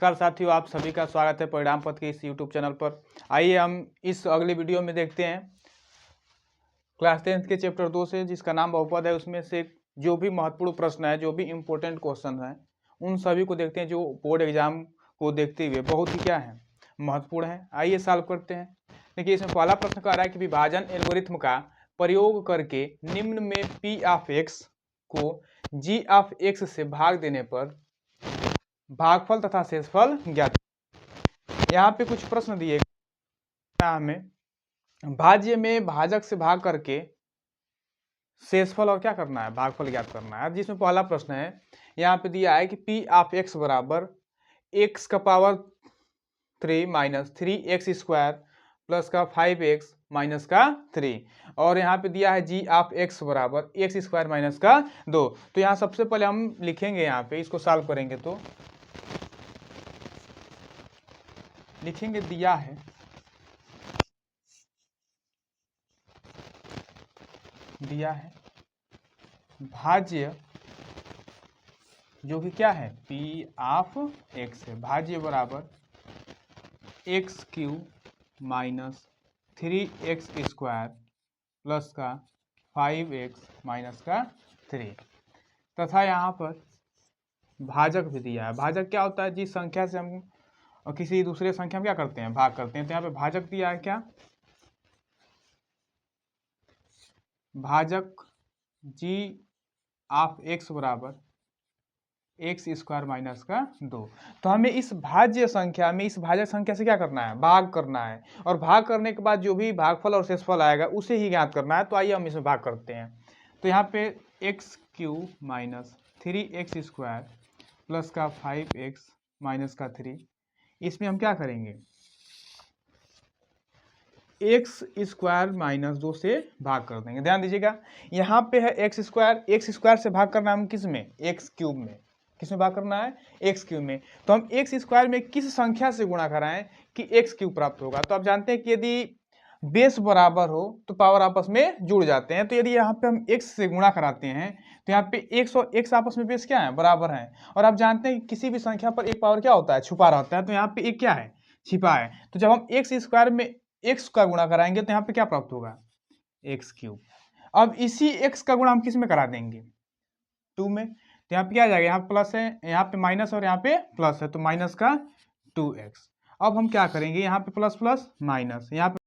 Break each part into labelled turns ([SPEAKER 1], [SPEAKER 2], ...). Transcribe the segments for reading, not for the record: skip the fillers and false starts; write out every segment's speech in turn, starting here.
[SPEAKER 1] नमस्कार साथियों, आप सभी का स्वागत है परिणाम पथ के इस यूट्यूब चैनल पर। आइए हम इस अगली वीडियो में देखते हैं क्लास 10th के चैप्टर 2 से, जिसका नाम बहुपद है। उसमें से जो भी महत्वपूर्ण प्रश्न है, जो भी इम्पोर्टेंट क्वेश्चन है, उन सभी को देखते हैं जो बोर्ड एग्जाम को देखते हुए बहुत ही क्या है, महत्वपूर्ण है। आइए सॉल्व करते हैं। देखिए, इसमें पहला प्रश्न कह रहा है कि विभाजन एल्गोरिथम का प्रयोग करके निम्न में पी ऑफ एक्स को जी ऑफ एक्स से भाग देने पर भागफल तथा शेषफल ज्ञात। यहाँ पे कुछ प्रश्न दिए हमें, भाज्य में भाजक से भाग करके शेषफल और क्या करना है, भागफल ज्ञात करना है। जिसमें पहला प्रश्न है, यहाँ पे दिया है कि पी ऑफ एक्स बराबर एक्स का power 3 minus 3x square plus का 5x माइनस का 3, और यहाँ पे दिया है जी ऑफ एक्स बराबर एक्स स्क्वायर माइनस का 2। तो यहाँ सबसे पहले हम लिखेंगे, यहाँ पे इसको सॉल्व करेंगे तो लिखेंगे, दिया है भाज्य जो कि क्या है पी ऑफ एक्स है, भाज्य बराबर x cube minus 3x square plus का 5x माइनस का 3, तथा यहाँ पर भाजक भी दिया है। भाजक क्या होता है, जिस संख्या से हम और किसी दूसरे संख्या में क्या करते हैं, भाग करते हैं। तो यहाँ पे भाजक दिया है क्या, भाजक जी ऑफ एक्स बराबर एक्स स्क्वायर माइनस का 2। तो हमें इस भाज्य संख्या में, इस भाजक संख्या से क्या करना है, भाग करना है, और भाग करने के बाद जो भी भागफल और शेषफल आएगा उसे ही ज्ञात करना है। तो आइए हम इसमें भाग करते हैं। तो यहाँ पे x cube minus 3x square plus का 5x माइनस का 3, इसमें हम क्या करेंगे, एक्स स्क्वायर माइनस 2 से भाग कर देंगे। ध्यान दीजिएगा, यहाँ पे है एक्स स्क्वायर से भाग करना है हम किस में, एक्स क्यूब में। किस में भाग करना है, एक्स क्यूब में। तो हम एक्स स्क्वायर में किस संख्या से गुणा कराएं कि एक्स क्यूब प्राप्त होगा। तो आप जानते हैं कि यदि बेस बराबर हो तो पावर आपस में जुड़ जाते हैं। तो यदि यहाँ पे हम एक्स से गुणा कराते हैं तो यहाँ पे एक्स और एक्स आपस में बेस क्या है, बराबर है। और आप जानते हैं कि किसी भी संख्या पर एक पावर क्या होता है, छुपा रहता है। तो यहाँ पे एक क्या है, छिपा है। तो जब हम एक्स स्क्वायर में एक्स का गुणा कराएंगे तो यहाँ पे क्या प्राप्त होगा, एक्स क्यूब। अब इसी एक्स का गुणा हम किस में करा देंगे, 2 में। तो यहाँ पे क्या आ जाएगा, यहाँ प्लस है, यहाँ पे माइनस और यहाँ पे प्लस है, तो माइनस का 2x। अब हम क्या करेंगे, यहाँ पे प्लस प्लस माइनस, यहाँ पे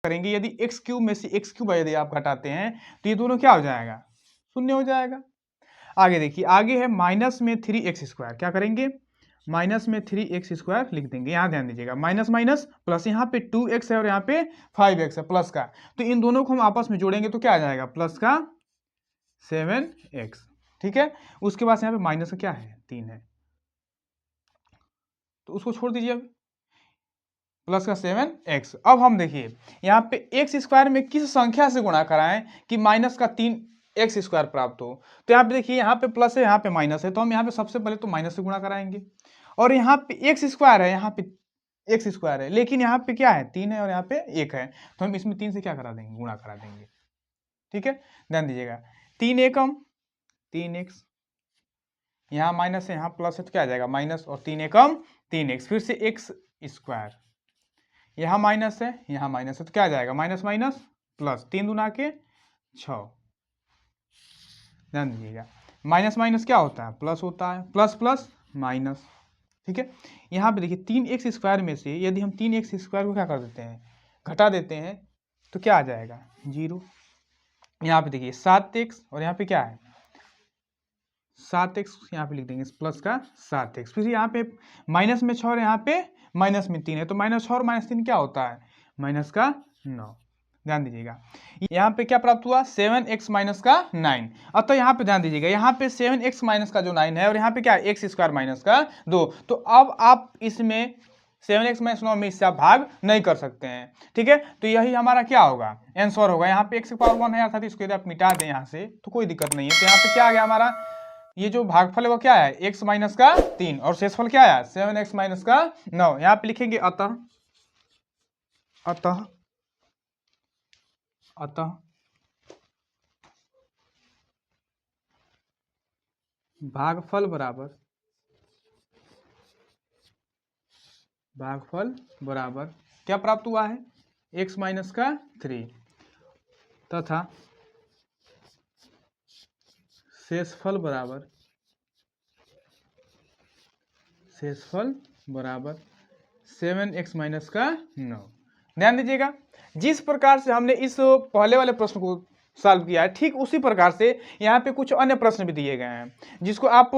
[SPEAKER 1] करेंगे, यदि एक्स क्यूब में से एक्स क्यूब यदि आप घटाते हैं तो ये दोनों क्या हो जाएगा, शून्य हो जाएगा। आगे देखिए, आगे है माइनस में 3x स्क्वायर, क्या करेंगे, माइनस में 3x स्क्वायर लिख देंगे। यहाँ ध्यान दीजिएगा, माइनस माइनस प्लस, यहाँ पे 2x है और यहाँ पे 5x है प्लस का। तो इन दोनों को हम आपस में जोड़ेंगे तो क्या आ जाएगा, प्लस का 7x। ठीक है, उसके बाद यहाँ पे माइनस का क्या है, 3 है, तो उसको छोड़ दीजिए अब, प्लस का 7x। अब हम देखिए, यहाँ पे एक्स स्क्वायर में किस संख्या से गुणा कराएं कि माइनस का 3x स्क्वायर प्राप्त हो। तो यहाँ पे देखिए, यहाँ पे प्लस है, यहाँ पे माइनस है, तो हम यहाँ पे सबसे पहले तो माइनस से गुणा कराएंगे। और यहाँ पे एक्स स्क्वायर है, यहाँ पे एक्स स्क्वायर है, लेकिन यहाँ पे क्या है, 3 है और यहाँ पे 1 है, तो हम इसमें 3 से क्या करा देंगे, गुणा करा देंगे। ठीक है, ध्यान दीजिएगा, 3 एकम 3x, यहाँ माइनस है यहाँ प्लस है, तो क्या आ जाएगा, माइनस और 3 एकम 3x, फिर से एक्स स्क्वायर, यहाँ माइनस है यहाँ माइनस है, तो क्या आ जाएगा, माइनस माइनस प्लस, 3 दूना के 6। ध्यान दीजिएगा, माइनस माइनस क्या होता है, प्लस होता है, प्लस प्लस माइनस। ठीक है, यहाँ पे देखिए 3x स्क्वायर में से यदि हम 3x स्क्वायर को क्या कर देते हैं, घटा देते हैं, तो क्या आ जाएगा, 0। यहाँ पे देखिए 7x और यहाँ पे क्या है, 7x, यहाँ पे लिख देंगे प्लस का 7x। फिर यहाँ पे माइनस में 6 और यहाँ पे माइनस में 3 है, तो माइनस 6 और माइनस 3 क्या होता है, माइनस का 9। ध्यान दीजिएगा, यहाँ पे क्या प्राप्त हुआ, 7x माइनस का 9। अतः यहाँ पे ध्यान दीजिएगा, यहाँ पे 7x माइनस का जो 9 है और यहाँ पे क्या है, एक्स स्क्वायर माइनस का 2। तो अब आप इसमें 7x माइनस 9 में इससे आप भाग नहीं कर सकते हैं। ठीक है, तो यही हमारा क्या होगा, आंसर होगा। यहाँ पे x की पावर 1 है, अर्थात इसको यदि आप मिटा दें यहाँ से तो कोई दिक्कत नहीं है। तो यहाँ पे क्या आ गया हमारा, ये जो भागफल है वो क्या है, x माइनस का 3, और शेषफल क्या है, 7x माइनस का 9। यहाँ पे लिखेंगे अतः अतः अतः भागफल बराबर भागफल बराबर क्या प्राप्त हुआ है, x माइनस का 3 तथा शेषफल बराबर 7x माइनस का 9। ध्यान दीजिएगा, जिस प्रकार से हमने इस पहले वाले प्रश्न को सॉल्व किया है, ठीक उसी प्रकार से यहाँ पे कुछ अन्य प्रश्न भी दिए गए हैं, जिसको आप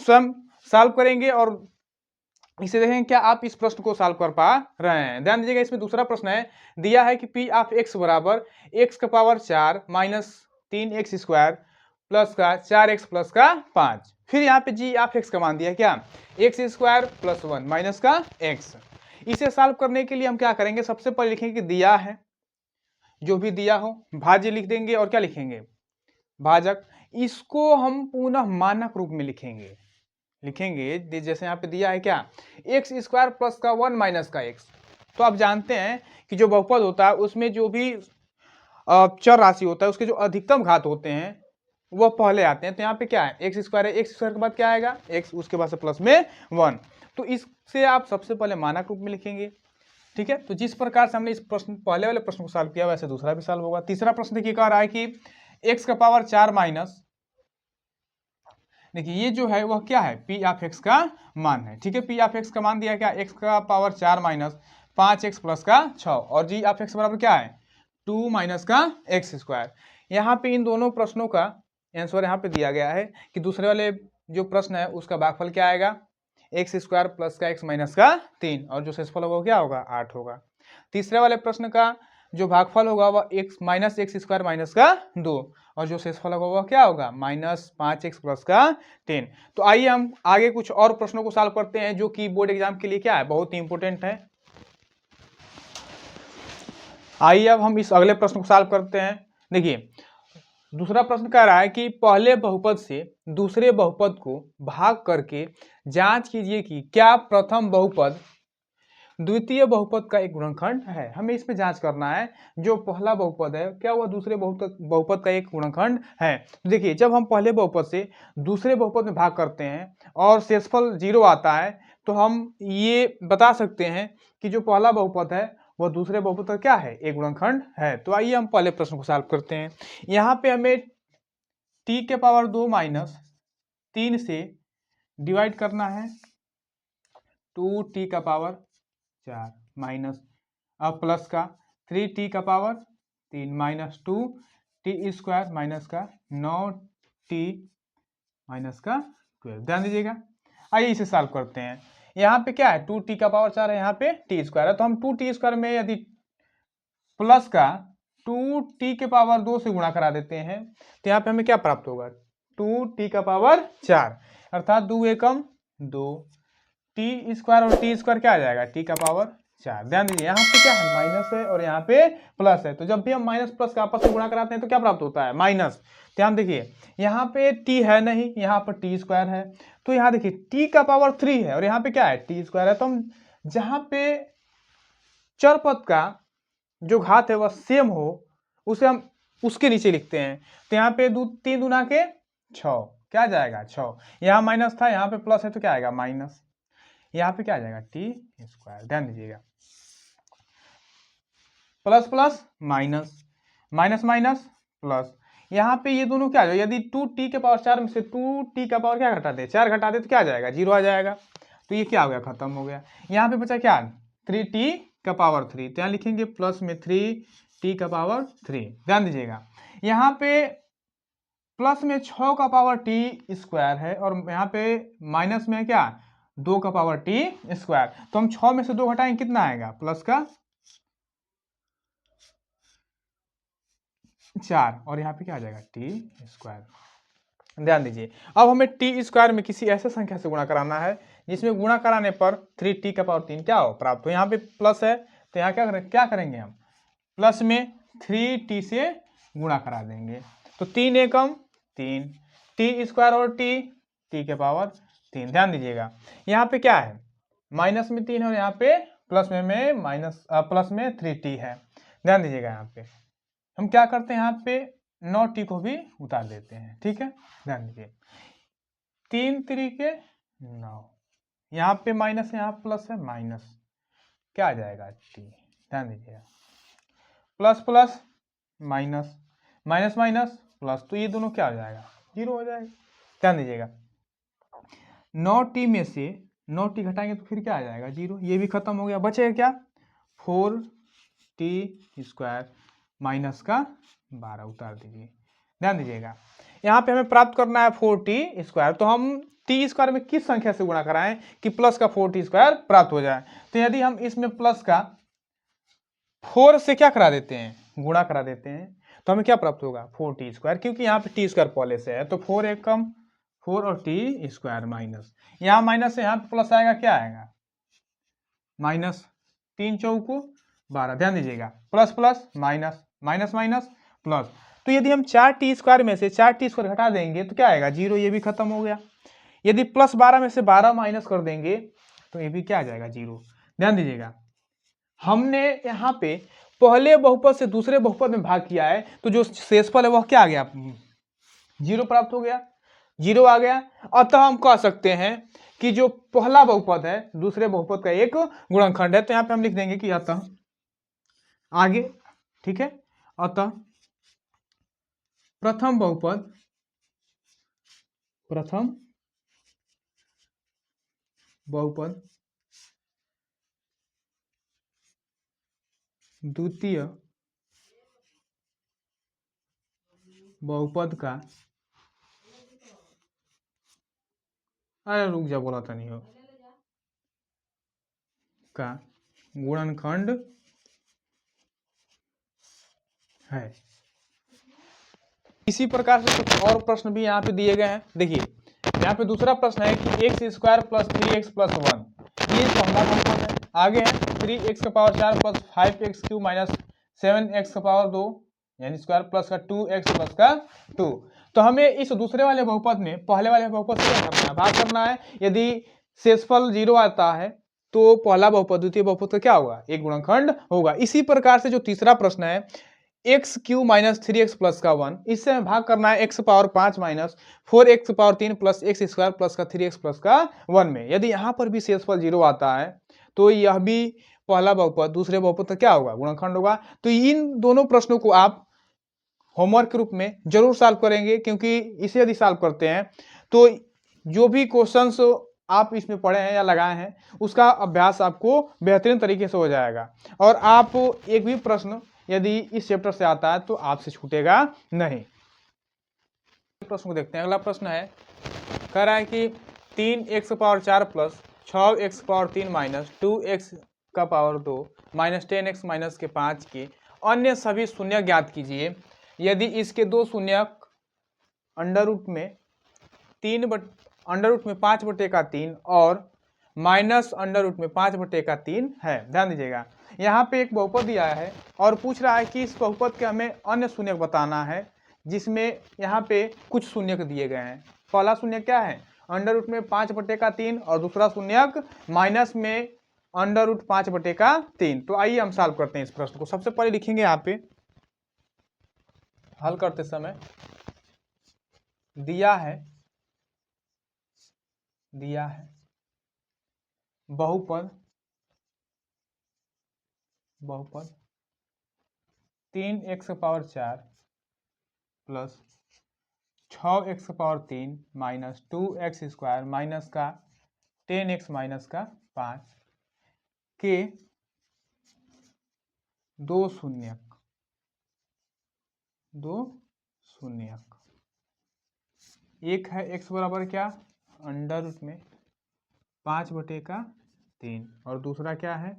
[SPEAKER 1] स्वयं सॉल्व करेंगे और इसे देखेंगे क्या आप इस प्रश्न को सॉल्व कर पा रहे हैं। ध्यान दीजिएगा, इसमें दूसरा प्रश्न है, दिया है कि p ऑफ x बराबर x का power 4 minus 3x square plus का 4x प्लस का 5। फिर यहाँ पे g ऑफ x का मान दिया क्या, x स्क्वायर प्लस 1 माइनस का x। इसे सॉल्व करने के लिए हम क्या करेंगे, सबसे पहले लिखेंगे कि दिया है, जो भी दिया हो भाज्य लिख देंगे और क्या लिखेंगे, भाजक। इसको हम पुनः मानक रूप में लिखेंगे जैसे यहाँ पे दिया है क्या, एक्स स्क्वायर प्लस का 1 माइनस का x। तो आप जानते हैं कि जो बहुपद होता है उसमें जो भी चर राशि होता है उसके जो अधिकतम घात होते हैं वह पहले आते हैं। तो यहाँ पे क्या है, एक्स स्क्वायर है, एक्स स्क्वायर के बाद क्या आएगा x, उसके बाद से प्लस में 1। तो इससे आप सबसे पहले मानक रूप में लिखेंगे, ठीक है। तो जिस प्रकार से हमने इस प्रश्न पहले वाले प्रश्न को सॉल्व किया वैसे दूसरा भी सॉल्व होगा। तीसरा प्रश्न देखिए कह रहा है कि x का पावर 4 माइनस, देखिए ये जो है वह क्या है, p ऑफ x का मान है, ठीक है। p ऑफ x का मान दिया क्या, x का पावर 4 माइनस 5x प्लस का 6 और g ऑफ x बराबर क्या है 2 माइनस का x स्क्वायर। यहाँ पे इन दोनों प्रश्नों का आंसर यहाँ पे दिया गया है कि दूसरे वाले जो प्रश्न है उसका भागफल क्या आएगा, एक्स स्क्वायर प्लस का x माइनस का 3 और जो शेषफल होगा क्या होगा 8 होगा। तीसरे वाले प्रश्न का जो भागफल होगा वह x minus x square minus का 2 और जो शेषफल होगा वह क्या होगा माइनस 5x प्लस का 10। तो आइए हम आगे कुछ और प्रश्नों को सॉल्व करते हैं जो कि बोर्ड एग्जाम के लिए क्या है, बहुत ही इंपॉर्टेंट है। आइए अब हम इस अगले प्रश्न को सॉल्व करते हैं। देखिए दूसरा प्रश्न कह रहा है कि पहले बहुपद से दूसरे बहुपद को भाग करके जांच कीजिए कि क्या प्रथम बहुपद द्वितीय बहुपद का एक गुणनखंड है। हमें इसमें जांच करना है जो पहला बहुपद है क्या वह दूसरे बहुपद का एक गुणनखंड है। तो देखिए जब हम पहले बहुपद से दूसरे बहुपद में भाग करते हैं और शेषफल 0 आता है तो हम ये बता सकते हैं कि जो पहला बहुपद है वह दूसरे बहुपद का क्या है, एक गुणनखंड है। तो आइए हम पहले प्रश्न को सॉल्व करते हैं। यहाँ पे हमें t के पावर 2 माइनस 3 से डिवाइड करना है 2t का पावर 4 माइनस अब प्लस का 3t का power 3 minus 2t square minus का 9t माइनस का 12। ध्यान दीजिएगा, आइए इसे सॉल्व करते हैं। यहाँ पे क्या है 2t का पावर 4 है, यहाँ पे t स्क्वायर है, तो हम 2t स्क्वायर में यदि प्लस का 2t के पावर 2 से गुणा करा देते हैं तो यहाँ पे हमें क्या प्राप्त होगा 2t का पावर 4 अर्थात 2 एकम 2 टी स्क्वायर और टी स्क्वायर क्या आ जाएगा टी का पावर 4। ध्यान दीजिए यहाँ पे क्या है माइनस है और यहाँ पे प्लस है, तो जब भी हम माइनस प्लस का आपस में गुणा कराते हैं तो क्या प्राप्त होता है माइनस। ध्यान देखिए यहाँ पे टी है नहीं, यहाँ पर टी स्क्वायर है, तो यहाँ देखिए टी का पावर 3 है और यहाँ पे क्या है टी स्क्वायर है। तो हम जहाँ पे चर पद का जो घात है वह सेम हो उसे हम उसके नीचे लिखते हैं। तो यहाँ पे 3 दूना के 6 क्या आ जाएगा 6, यहाँ माइनस था यहाँ पे प्लस है तो क्या आएगा माइनस, यहाँ पे क्या आ जाएगा टी स्क्वायर। ध्यान दीजिएगा plus plus minus minus minus plus, यहाँ पे ये दोनों क्या आ जाएगा, यदि 2t के पावर 4 में से 2t का पावर क्या घटा दे 4 घटा दे तो क्या आ जाएगा 0 आ जाएगा। तो ये क्या हो गया खत्म हो गया। यहाँ पे बचा क्या 3t का पावर 3, तो यहाँ लिखेंगे प्लस में 3t का पावर 3। ध्यान दीजिएगा यहाँ पे प्लस में 6 का पावर t स्क्वायर है और यहाँ पे माइनस में क्या 2 का पावर t स्क्वायर, तो हम 6 में से 2 घटाएंगे कितना आएगा प्लस का 4 और यहाँ पे क्या आ जाएगा t स्क्वायर। ध्यान दीजिए अब हमें t स्क्वायर में किसी ऐसे संख्या से गुणा कराना है जिसमें गुणा कराने पर 3t का पावर 3 क्या हो प्राप्त हो। यहाँ पे प्लस है तो यहाँ क्या करेंगे हम प्लस में 3t से गुणा करा देंगे, तो 3 एकम 3 t स्क्वायर और t के पावर 3। ध्यान दीजिएगा यहाँ पे क्या है माइनस में 3 है और यहाँ पे प्लस में माइनस प्लस में 3t है। ध्यान दीजिएगा यहाँ पे हम क्या करते हैं यहाँ पे 9t को भी उतार देते हैं, ठीक है। ध्यान दीजिए 3 3 के 9, यहाँ पे माइनस है यहाँ प्लस है माइनस क्या आ जाएगा टी, ध्यान दीजिएगा। Plus plus minus, minus minus plus, तो ये दोनों क्या हो जाएगा, जीरो हो जाएगा। ध्यान दीजिएगा 9t में से 9t घटाएंगे तो फिर क्या आ जाएगा, जीरो, ये भी खत्म हो गया। बचेगा क्या, 4t² माइनस का 12 उतार दीजिए। ध्यान दीजिएगा यहाँ पे हमें प्राप्त करना है 4t², तो हम t² में किस संख्या से गुणा कराएं कि प्लस का 4t² प्राप्त हो जाए। तो यदि हम इसमें प्लस का 4 से क्या करा देते हैं, गुणा करा देते हैं, तो हमें क्या प्राप्त होगा, 4t², क्योंकि यहाँ पे t² पहले से है, तो 4 एक कम 4 और t² माइनस, यहाँ माइनस से यहाँ पे प्लस आएगा, क्या आएगा माइनस, 3 चौको 12। ध्यान दीजिएगा plus plus minus, minus minus plus, तो यदि हम 4t² में से 4t² घटा देंगे तो क्या आएगा, जीरो, ये भी खत्म हो गया। यदि प्लस 12 में से 12 माइनस कर देंगे तो ये भी क्या आ जाएगा, जीरो। ध्यान दीजिएगा हमने यहाँ पे पहले बहुपद से दूसरे बहुपद में भाग किया है, तो जो शेषफल है वह क्या आ गया, जीरो प्राप्त हो गया, जीरो आ गया। अतः हम कह सकते हैं कि जो पहला बहुपद है दूसरे बहुपद का एक गुणनखंड है, तो यहाँ पे हम लिख देंगे कि अतः, आगे ठीक है, अतः प्रथम बहुपद द्वितीय बहुपद का, अरे रुक जा, बोला था नहीं हो, का गुणनखंड है। इसी प्रकार से कुछ और प्रश्न भी यहाँ पे दिए गए हैं। देखिए यहाँ पे दूसरा प्रश्न है कि x² + 3x + 1, ये पहला बहुपद है। आगे है 3x⁴ + 5x³ - 7x⁴ यानी स्क्वायर प्लस का 2x प्लस का 2। तो हमें इस दूसरे वाले बहुपद में पहले वाले बहुपद से क्या करना है, भाग करना है। यदि शेषफल 0 आता है तो पहला बहुपद द्वितीय बहुपद का क्या होगा, एक गुणनखंड होगा। इसी प्रकार से जो तीसरा प्रश्न है x³ - 3x प्लस का 1, इससे हमें भाग करना है x⁴ - 4x⁴ plus x² plus का 3x प्लस का 1 में। यदि यहाँ पर भी शेषफल 0 आता है तो यह भी पहला बहुपद दूसरे बहुपद का क्या होगा, गुणनखंड होगा। तो इन दोनों प्रश्नों को आप होमवर्क के रूप में जरूर सॉल्व करेंगे, क्योंकि इसे यदि सॉल्व करते हैं तो जो भी क्वेश्चंस आप इसमें पढ़े हैं या लगाए हैं उसका अभ्यास आपको बेहतरीन तरीके से हो जाएगा, और आप एक भी प्रश्न यदि इस चैप्टर से आता है तो आपसे छूटेगा नहीं। प्रश्न को देखते हैं। अगला प्रश्न है, कह रहा है कि 3x⁴ plus 6x⁴ minus 2x⁴ minus 10x - 5 के अन्य सभी शून्य ज्ञात कीजिए यदि इसके दो शून्यक अंडर रूट में 5/3 और माइनस अंडर रूट में 5/3 है। ध्यान दीजिएगा यहाँ पे एक बहुपद दिया है और पूछ रहा है कि इस बहुपद के हमें अन्य शून्यक बताना है, जिसमें यहाँ पे कुछ शून्यक दिए गए हैं। पहला शून्यक क्या है, अंडर रूट में 5/3, और दूसरा शून्यक माइनस में अंडर रूट 5/3। तो आइए हम सॉल्व करते हैं इस प्रश्न को। सबसे पहले लिखेंगे यहाँ पे, हल करते समय दिया है बहुपद 3x⁴ plus 6x⁴ minus 2x² minus का 10x माइनस का 5 के दो शून्यक एक है x बराबर क्या, अंडर रूट में 5/3, और दूसरा क्या है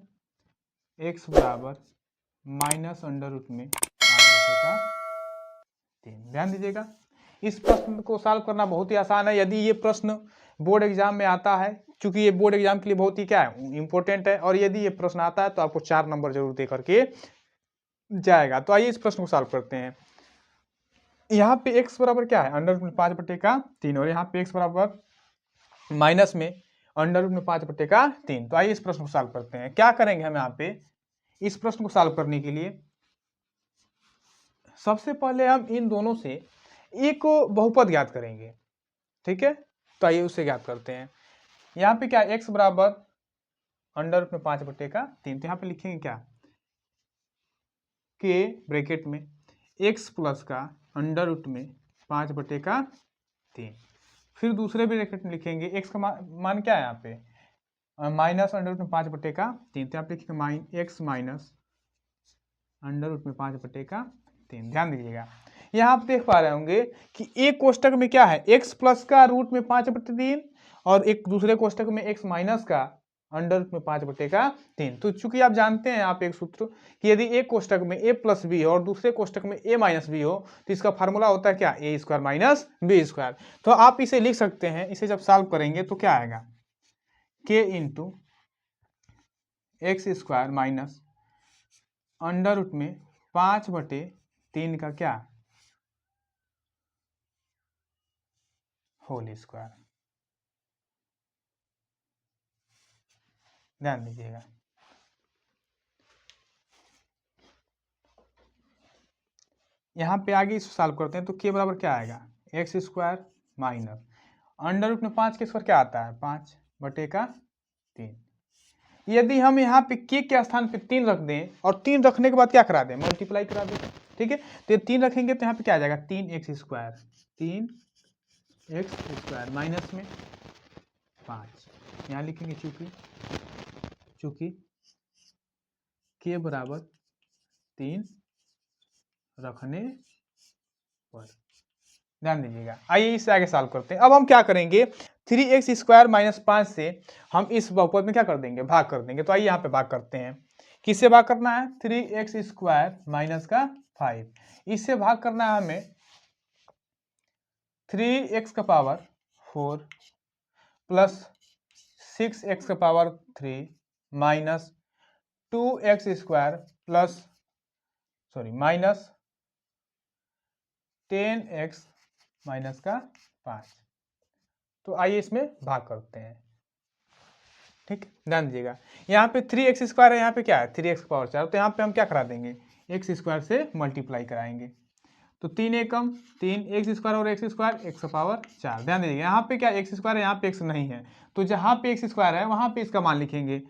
[SPEAKER 1] x बराबर माइनस अंडर रूट में 5/3। ध्यान दीजिएगा इस प्रश्न को सॉल्व करना बहुत ही आसान है। यदि ये प्रश्न बोर्ड एग्जाम में आता है, चूंकि ये बोर्ड एग्जाम के लिए बहुत ही क्या है, इंपॉर्टेंट है, और यदि ये प्रश्न आता है तो आपको 4 नंबर जरूर दे करके जाएगा। तो आइए इस प्रश्न को सॉल्व करते हैं। यहाँ पे x बराबर क्या है, अंडर रूट में 5/3, और यहाँ पे x बराबर माइनस में अंडर रूट में 5/3। तो आइए इस प्रश्न को सॉल्व करते हैं। क्या करेंगे हम यहाँ पे इस प्रश्न को सॉल्व करने के लिए, सबसे पहले हम इन दोनों से एक बहुपद ज्ञात करेंगे, ठीक है। तो आइए उसे ज्ञात करते हैं। यहाँ पे क्या x बराबर अंडर रूट में 5/3। तो यहाँ पे लिखेंगे क्या, के ब्रैकेट में x प्लस का अंडर रूट में 5/3। फिर दूसरे ब्रैकेट में लिखेंगे x का मान क्या है यहाँ पे, माइनस अंडर रूट में 5/3। तो यहाँ पे लिखेंगे x माइनस अंडर रूट में 5/3। ध्यान दीजिएगा, यहाँ आप देख पा रहे होंगे कि एक कोष्टक में क्या है, x प्लस का रूट में 5/3 और एक दूसरे कोष्टक में x माइनस का अंडर रूट में 5/3। तो चूंकि आप जानते हैं आप एक सूत्र कि यदि एक कोष्टक में a प्लस बी हो और दूसरे कोष्टक में a माइनस बी हो तो इसका फार्मूला होता है क्या, a square minus B square. तो आप इसे लिख सकते हैं, इसे जब सॉल्व करेंगे तो क्या आएगा, k into x square minus under root में 5/3 का क्या, होल स्क्वायर। ध्यान दीजिएगा, यहाँ पे आगे इसको सॉल्व करते हैं तो के बराबर क्या आएगा, x square minus under root में 5 के स्क्वायर क्या आता है, 5/3। यदि हम यहाँ पे के स्थान पे 3 रख दें और 3 रखने के बाद क्या करा दें, मल्टीप्लाई करा दें, ठीक है। तो ये 3 रखेंगे तो यहाँ पे क्या आ जाएगा, 3x square, 3x square minus में 5। यहाँ लिखेंगे चूंकि के बराबर 3 रखने पर। ध्यान दीजिएगा, आइए इससे आगे सॉल्व करते हैं। अब हम क्या करेंगे, 3x स्क्वायर माइनस 5 से हम इस बहुपद में क्या कर देंगे, भाग कर देंगे। तो आइए यहाँ पे भाग करते हैं, किससे भाग करना है, 3x स्क्वायर माइनस का 5, इससे भाग करना है हमें 3x का पावर 4 प्लस 6x का power 3 minus 2x square plus minus 10x minus का 5। तो आइए इसमें भाग करते हैं, ठीक, ध्यान दीजिएगा। यहाँ पे 3x स्क्वायर है, यहाँ पे क्या है 3x का पावर 4। तो यहाँ पे हम क्या करा देंगे, x स्क्वायर से मल्टीप्लाई कराएंगे। तो 3 एकम 3 x स्क्वायर और x स्क्वायर x का पावर 4। ध्यान दीजिएगा, यहाँ पे क्या x स्क्वायर है, यहाँ पे x नहीं है, तो जहाँ पे x स्क्वायर है वहाँ पे इसका मान लिखेंगे,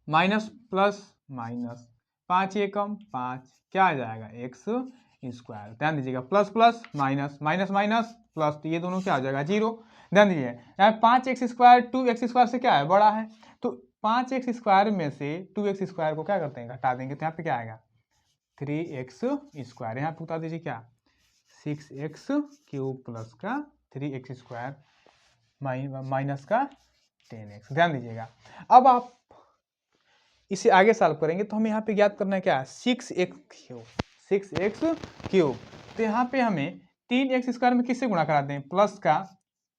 [SPEAKER 1] माइनस प्लस माइनस 5 एकम 5 क्या आ जाएगा, x स्क्वायर। ध्यान दीजिएगा, plus plus minus minus minus plus, तो ये दोनों क्या हो जाएगा, 0। ध्यान दीजिए, यहाँ 5x स्क्वायर 2x स्क्वायर से क्या है, बड़ा है, तो 5x स्क्वायर में से 2x स्क्वायर को क्या करते हैं, घटा देंगे। तो यहाँ पे क्या आएगा, 3x स्क्वायर, यहाँ पे बता दीजिए क्या, 6x क्यूब प्लस का 3x स्क्वायर माइनस का 10x। ध्यान दीजिएगा, अब आप इसे आगे सॉल्व करेंगे तो हमें यहाँ पे ज्ञात करना है क्या, 6x क्यूब। तो यहाँ पे हमें 3x स्क्वायर में किससे गुणा कराते हैं, प्लस का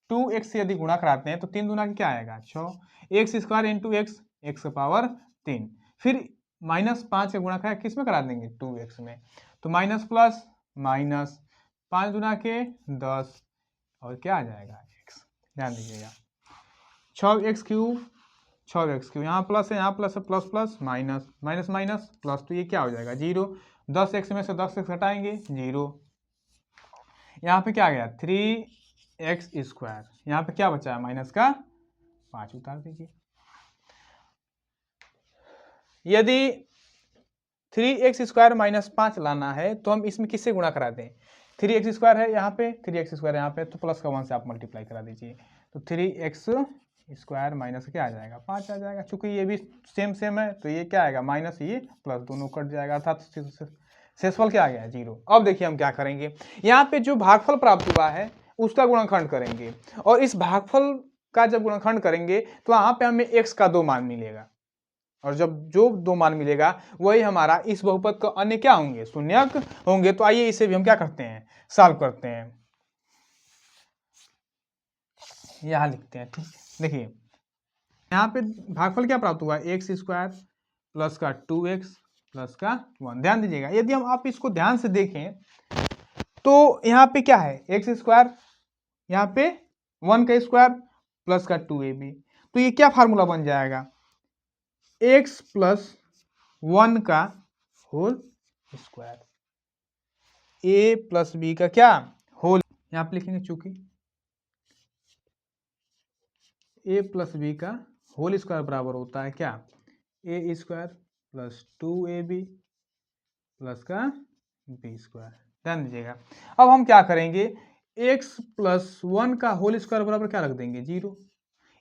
[SPEAKER 1] 2x से यदि गुणा कराते हैं तो 3 दूना क्या आएगा 6, x square into x, x का पावर 3, फिर माइनस 5 का गुणा करा किस में करा देंगे, 2x में। तो माइनस प्लस माइनस 5 दूना के 10 और क्या आ जाएगा x। ध्यान दीजिएगा, 6x क्यूब 6x क्यूब, यहाँ प्लस है, यहाँ प्लस है, plus plus minus minus minus plus, तो ये क्या हो जाएगा 0। 10x में से 10x हटाएंगे 0। यहाँ पे क्या आ गया 3x स्क्वायर, यहाँ पे क्या बचा है माइनस का 5 उतार दीजिए। यदि 3x स्क्वायर माइनस 5 लाना है तो हम इसमें किससे गुणा करा दें, 3x स्क्वायर है यहाँ पे, 3x स्क्वायर यहाँ पे, तो प्लस का 1 से आप मल्टीप्लाई करा दीजिए। तो 3x स्क्वायर माइनस क्या आ जाएगा 5 आ जाएगा। चूंकि ये भी सेम है तो ये क्या आएगा माइनस, ये प्लस, दोनों कट जाएगा, अर्थात शेषफल क्या आ गया 0। अब देखिए हम क्या करेंगे, यहाँ पे जो भागफल प्राप्त हुआ है उसका गुणनखंड करेंगे, और इस भागफल का जब गुणनखंड करेंगे तो यहाँ पे हमें x का 2 मान मिलेगा, और जब जो 2 मान मिलेगा वही हमारा इस बहुपद का अन्य क्या होंगे, शून्यक होंगे। तो आइए इसे भी हम क्या करते हैं, सॉल्व करते हैं। यहाँ लिखते हैं, ठीक, देखिए यहाँ पे भागफल क्या प्राप्त हुआ, एक्स स्क्वायर प्लस का 2x प्लस का 1। ध्यान दीजिएगा, यदि हम आप इसको ध्यान से देखें तो यहाँ पे क्या है एक्स स्क्वायर, यहाँ पे 1 का स्क्वायर प्लस का 2ab, तो ये क्या फार्मूला बन जाएगा, x प्लस 1 का whole square, a plus b का क्या होल, यहाँ पे लिखेंगे चूंकि a प्लस b का होल स्क्वायर बराबर होता है क्या, A square plus 2ab plus का बी स्क्वायर। ध्यान दीजिएगा। अब हम क्या करेंगे, x प्लस 1 का होल स्क्वायर बराबर क्या रख देंगे 0,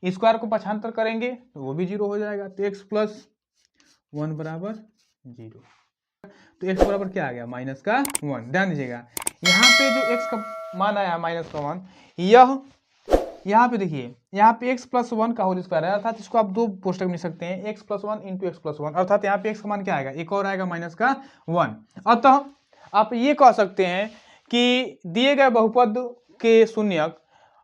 [SPEAKER 1] स्क्वायर को पक्षांतर करेंगे तो वो भी 0 हो जाएगा, तो x प्लस 1 बराबर 0। तो x बराबर क्या आ गया माइनस का 1। ध्यान दीजिएगा यहाँ पे जो x का मान आया माइनस का 1, यह यहाँ पे देखिए यहाँ पे x प्लस 1 का होल स्क्वायर है, अर्थात इसको आप दो पुस्तक में लिख सकते हैं x plus 1 into x plus 1, अर्थात यहाँ पे x का मान क्या आएगा, एक और आएगा माइनस का 1। अतः आप ये कह सकते हैं कि दिए गए बहुपद के शून्यक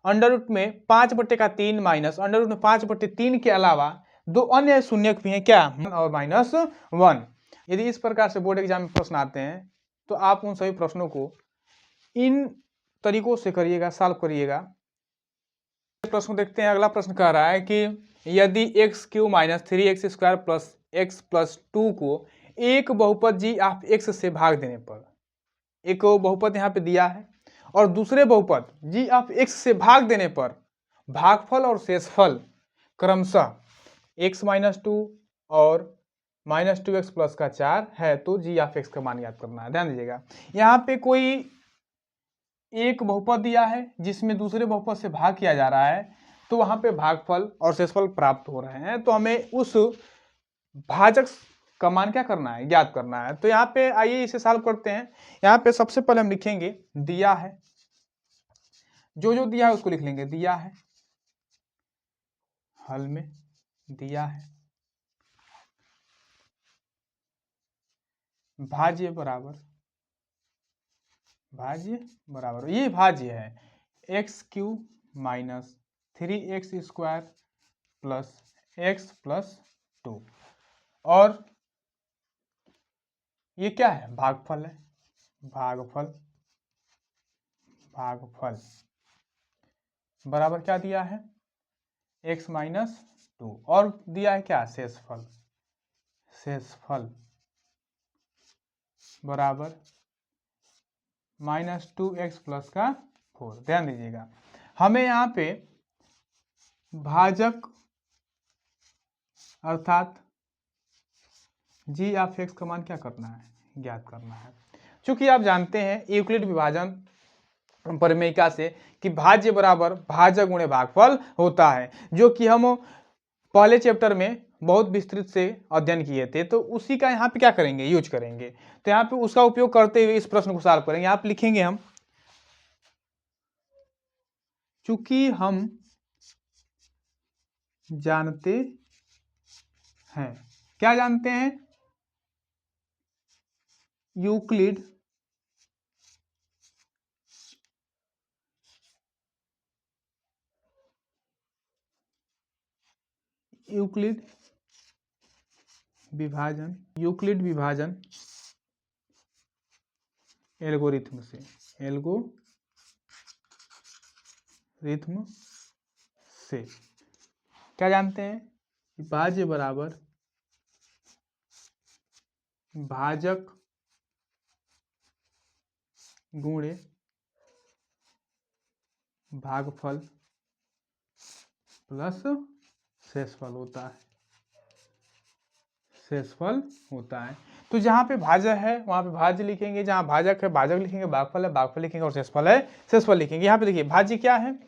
[SPEAKER 1] अंडर रूट में 5/3 माइनस अंडर रूट में 5/3 के अलावा दो अन्य शून्यक भी हैं क्या, और माइनस 1। यदि इस प्रकार से बोर्ड एग्जाम में प्रश्न आते हैं तो आप उन सभी प्रश्नों को इन तरीकों से करिएगा, सॉल्व करिएगा। प्रश्न देखते हैं। अगला प्रश्न कह रहा है कि यदि x cube minus 3x square plus x plus 2 को एक बहुपद जी ऑफ एक्स से भाग देने पर, एक बहुपद यहाँ पे दिया है और दूसरे बहुपद जी ऑफ एक्स से भाग देने पर भागफल और शेषफल क्रमशः x माइनस 2 और माइनस 2x प्लस का 4 है, तो जी ऑफ एक्स का मान याद करना है। ध्यान दीजिएगा यहाँ पे कोई एक बहुपद दिया है जिसमें दूसरे बहुपद से भाग किया जा रहा है, तो वहां पे भागफल और शेषफल प्राप्त हो रहे हैं, तो हमें उस भाजक का मान क्या करना है, ज्ञात करना है। तो यहाँ पे आइए इसे सॉल्व करते हैं। यहाँ पे सबसे पहले हम लिखेंगे दिया है, जो दिया है उसको लिख लेंगे, दिया है हल में, दिया है भाज्य बराबर, भाज्य बराबर, ये भाज्य है x cube minus 3x square plus x plus 2, और ये क्या है, भागफल है, भागफल, भागफल बराबर क्या दिया है x माइनस 2, और दिया है क्या शेषफल, शेषफल बराबर माइनस 2x प्लस का 4। ध्यान दीजिएगा हमें यहाँ पे भाजक अर्थात जी ऑफ एक्स का मान क्या करना है, ज्ञात करना है। चूंकि आप जानते हैं यूक्लिड विभाजन परिमेयिका से कि भाज्य बराबर भाजक गुणे भागफल होता है, जो कि हम पहले चैप्टर में बहुत विस्तृत से अध्ययन किए थे, तो उसी का यहाँ पे क्या करेंगे, यूज करेंगे। तो यहाँ पे उसका उपयोग करते हुए इस प्रश्न को सॉल्व करेंगे। आप लिखेंगे हम, चूंकि हम जानते हैं, क्या जानते हैं, यूक्लिड यूक्लिड विभाजन, यूक्लिड विभाजन एल्गोरिथम से, एल्गोरिथम से क्या जानते हैं, भाज्य बराबर भाजक गुणे भागफल प्लस शेषफल होता है, शेषफल होता है। तो जहां पे भाजक है वहां पे भाज्य लिखेंगे, जहां भाजक है भाजक लिखेंगे, भागफल है भागफल लिखेंगे, और शेषफल है शेषफल लिखेंगे। यहाँ पे देखिए भाज्य क्या है,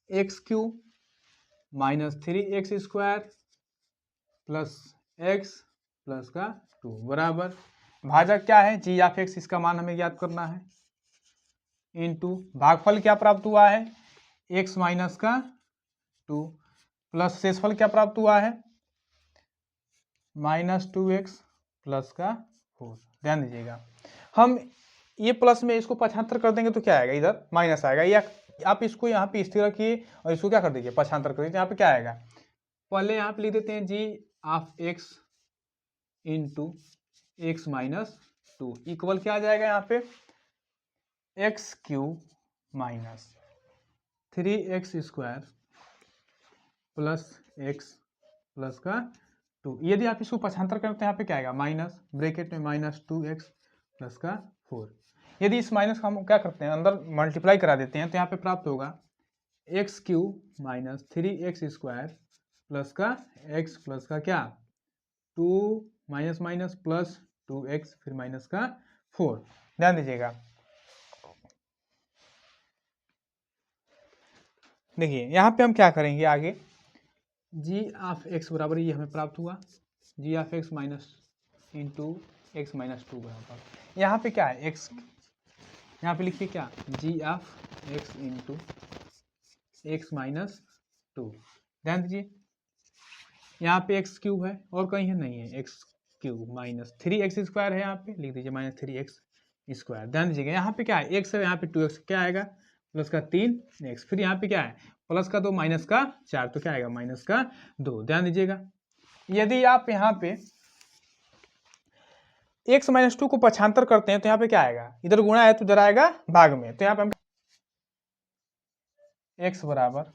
[SPEAKER 1] x cube minus 3x square plus x plus का 2 बराबर भाजक क्या है जी ऑफ एक्स, इसका मान हमें ज्ञात करना है, इनटू भागफल क्या प्राप्त हुआ है x माइनस का 2 प्लस शेषफल क्या प्राप्त हुआ है माइनस 2x प्लस का 4। ध्यान दीजिएगा हम ये प्लस में इसको 75 कर देंगे तो क्या आएगा, इधर माइनस आएगा, या आप इसको यहाँ पे स्थिर रखिए और इसको क्या कर दीजिए 75 कर दीजिए। यहाँ पे क्या आएगा, पहले यहाँ पे लिख देते हैं g of x into x minus 2 equal क्या आ जाएगा, यहाँ पे x cube minus 3x square plus x plus का 2। यदि आप इसको 75 करें तो यहाँ पे क्या आएगा, माइनस ब्रैकेट में माइनस 2x प्लस का 4। यदि इस माइनस का हम क्या करते हैं अंदर मल्टीप्लाई करा देते हैं तो यहाँ पे प्राप्त होगा x cube minus 3x² plus का x प्लस का क्या 2 माइनस माइनस प्लस 2x फिर माइनस का 4। ध्यान दीजिएगा, देखिए यहाँ पे हम क्या करेंगे आगे, जी ऑफ एक्स बराबर ये हमें प्राप्त हुआ, g of x minus into x minus 2 बराबर, यहाँ पे क्या है एक्स, यहाँ पे लिखिए क्या g of x into x minus 2। ध्यान दीजिए यहाँ पे एक्स क्यूब है और कहीं है नहीं है, एक्स क्यूब माइनस 3x² है, यहाँ पे लिख दीजिए माइनस 3x²। ध्यान दीजिएगा यहाँ पे क्या है एक्स है, यहाँ पे 2x क्या आएगा प्लस का 3x, फिर यहाँ पे क्या है प्लस का 2 माइनस का 4 तो क्या आएगा माइनस का 2। ध्यान दीजिएगा यदि आप यहाँ पे x माइनस 2 को पक्षांतर करते हैं तो यहाँ पे क्या आएगा, इधर गुणा है तो इधर आएगा भाग में, तो यहाँ पे हम x बराबर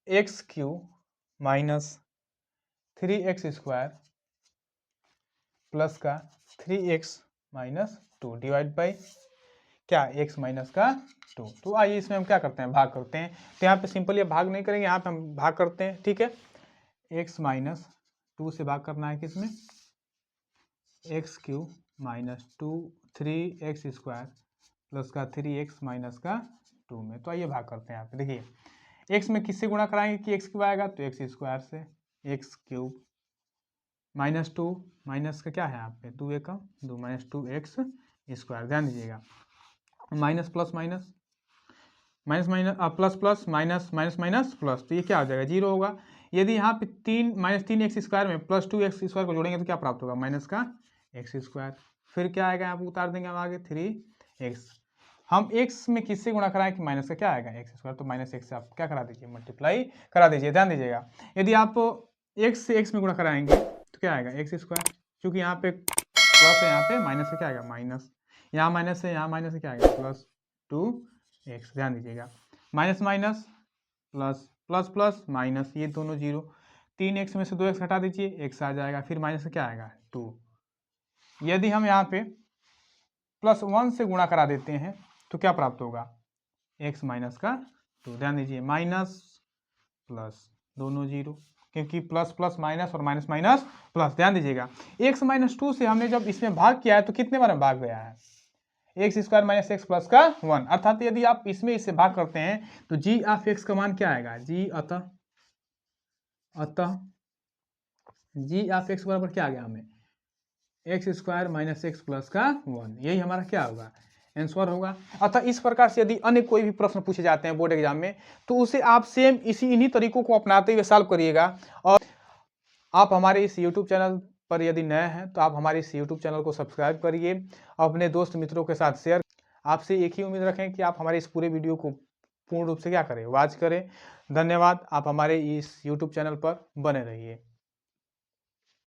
[SPEAKER 1] x cube minus 3x² plus का 3x माइनस 2 डिवाइड बाई क्या x माइनस का 2। तो आइए इसमें हम क्या करते हैं भाग करते हैं, तो यहाँ पे सिंपल ये भाग नहीं करेंगे, यहाँ पे हम भाग करते हैं, ठीक है। x माइनस 2 से भाग करना है किसमें, x cube minus 3x² plus का 3x माइनस का 2 में। तो आइए भाग करते हैं यहाँ पे, देखिए x में किससे गुणा कराएंगे कि x क्यूब आएगा, तो x² से, एक्स क्यूब माइनस 2 माइनस का क्या है यहाँ पे 2 एकम 2 माइनस 2x²। ध्यान दीजिएगा minus plus minus minus minus plus plus minus minus minus plus, तो ये क्या हो जाएगा 0 होगा। यदि यहाँ पे 3 माइनस 3x² में प्लस 2x² को जोड़ेंगे तो क्या प्राप्त होगा माइनस का x², फिर क्या आएगा यहाँ पे उतार देंगे हम आगे 3x, हम x में किससे गुणा कराएं कि माइनस का क्या आएगा x², तो माइनस x से आप क्या करा दीजिए मल्टीप्लाई करा दीजिए। ध्यान दीजिएगा यदि आप x से x में गुणा कराएंगे तो क्या आएगा x², क्योंकि यहाँ पे प्लस है यहाँ पे माइनस से क्या आएगा माइनस, यहाँ माइनस है यहाँ माइनस से क्या आएगा प्लस 2x। ध्यान दीजिएगा minus minus plus plus plus minus, ये दोनों 0, 3x में से 2x हटा दीजिए x आ जाएगा, फिर माइनस से क्या आएगा 2। यदि हम यहाँ पे +1 से गुणा करा देते हैं तो क्या प्राप्त होगा x माइनस का 2। ध्यान दीजिए माइनस प्लस दोनों 0, क्योंकि प्लस प्लस माइनस और माइनस माइनस प्लस। ध्यान दीजिएगा x माइनस 2 से हमने जब इसमें भाग किया है तो कितने बार भाग गया है x² माइनस x प्लस का 1, अर्थात यदि आप इसमें इससे भाग करते हैं तो g ऑफ x का मान क्या आएगा g अतः g ऑफ x बराबर क्या आ गया हमें x² माइनस x प्लस का 1, यही हमारा क्या होगा आंसर होगा। अतः इस प्रकार से यदि अन्य कोई भी प्रश्न पूछे जाते हैं बोर्ड एग्जाम में तो उसे आप सेम इन्हीं तरीकों को अपनाते हुए सॉल्व करिएगा। और आप हमारे इस YouTube चैनल पर यदि नए हैं तो आप हमारे इस YouTube चैनल को सब्सक्राइब करिए, अपने दोस्त मित्रों के साथ शेयर। आपसे एक ही उम्मीद रखें कि आप हमारे इस पूरे वीडियो को पूर्ण रूप से क्या करें वॉच करें। धन्यवाद, आप हमारे इस YouTube चैनल पर बने रहिए।